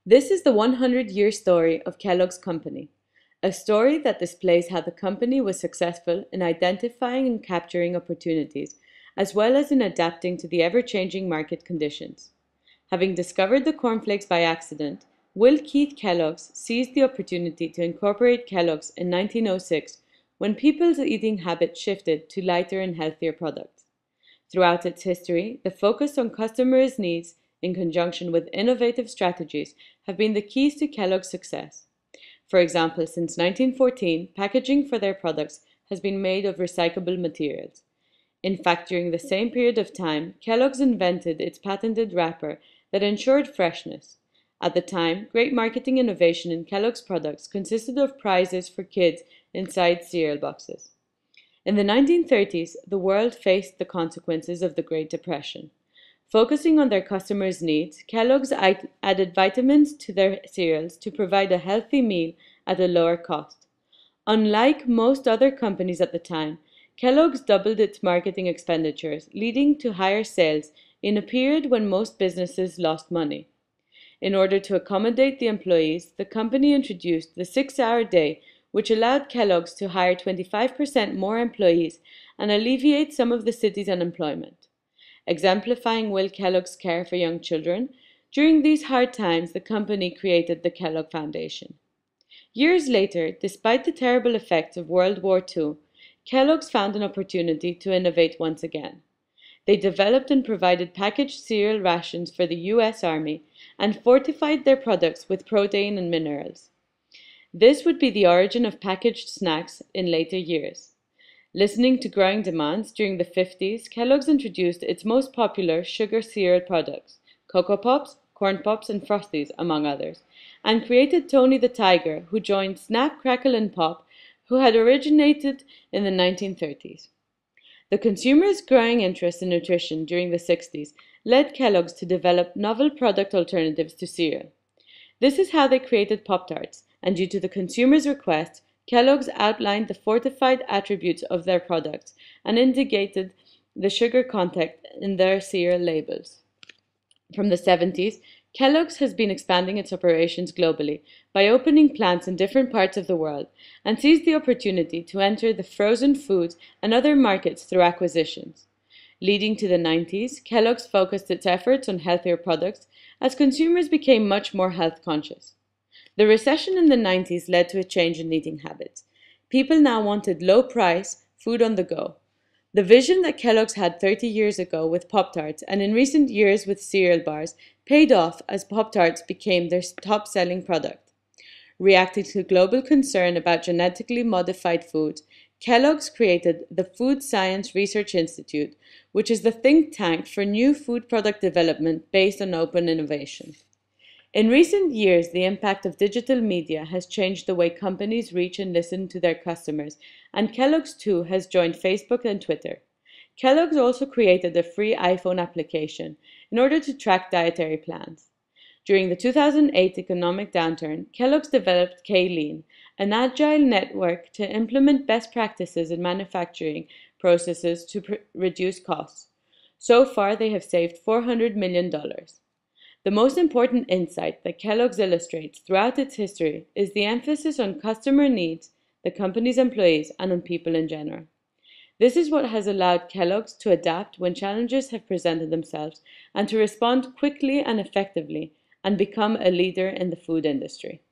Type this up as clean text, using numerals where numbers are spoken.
This is the 100-year story of Kellogg's Company, a story that displays how the company was successful in identifying and capturing opportunities, as well as in adapting to the ever-changing market conditions. Having discovered the cornflakes by accident, Will Keith Kellogg seized the opportunity to incorporate Kellogg's in 1906 when people's eating habits shifted to lighter and healthier products. Throughout its history, the focus on customers' needs in conjunction with innovative strategies have been the keys to Kellogg's success. For example, since 1914, packaging for their products has been made of recyclable materials. In fact, during the same period of time, Kellogg's invented its patented wrapper that ensured freshness. At the time, great marketing innovation in Kellogg's products consisted of prizes for kids inside cereal boxes. In the 1930s, the world faced the consequences of the Great Depression. Focusing on their customers' needs, Kellogg's added vitamins to their cereals to provide a healthy meal at a lower cost. Unlike most other companies at the time, Kellogg's doubled its marketing expenditures, leading to higher sales in a period when most businesses lost money. In order to accommodate the employees, the company introduced the 6-hour day, which allowed Kellogg's to hire 25% more employees and alleviate some of the city's unemployment. Exemplifying Will Kellogg's care for young children, during these hard times the company created the Kellogg Foundation. Years later, despite the terrible effects of World War II, Kellogg's found an opportunity to innovate once again. They developed and provided packaged cereal rations for the U.S. Army and fortified their products with protein and minerals. This would be the origin of packaged snacks in later years. Listening to growing demands during the 50s, Kellogg's introduced its most popular sugar cereal products, Cocoa Pops, Corn Pops, and Frosties, among others, and created Tony the Tiger, who joined Snap, Crackle, and Pop, who had originated in the 1930s. The consumers' growing interest in nutrition during the 60s led Kellogg's to develop novel product alternatives to cereal. This is how they created Pop-Tarts, and due to the consumers' request, Kellogg's outlined the fortified attributes of their products and indicated the sugar content in their cereal labels. From the 70s, Kellogg's has been expanding its operations globally by opening plants in different parts of the world and seized the opportunity to enter the frozen foods and other markets through acquisitions. Leading to the 90s, Kellogg's focused its efforts on healthier products as consumers became much more health conscious. The recession in the 90s led to a change in eating habits. People now wanted low-price food on the go. The vision that Kellogg's had 30 years ago with Pop-Tarts and in recent years with cereal bars paid off as Pop-Tarts became their top-selling product. Reacting to global concern about genetically modified foods, Kellogg's created the Food Science Research Institute, which is the think tank for new food product development based on open innovation. In recent years, the impact of digital media has changed the way companies reach and listen to their customers, and Kellogg's too has joined Facebook and Twitter. Kellogg's also created a free iPhone application in order to track dietary plans. During the 2008 economic downturn, Kellogg's developed K-Lean, an agile network to implement best practices in manufacturing processes to reduce costs. So far, they have saved $400 million. The most important insight that Kellogg's illustrates throughout its history is the emphasis on customer needs, the company's employees, and on people in general. This is what has allowed Kellogg's to adapt when challenges have presented themselves and to respond quickly and effectively and become a leader in the food industry.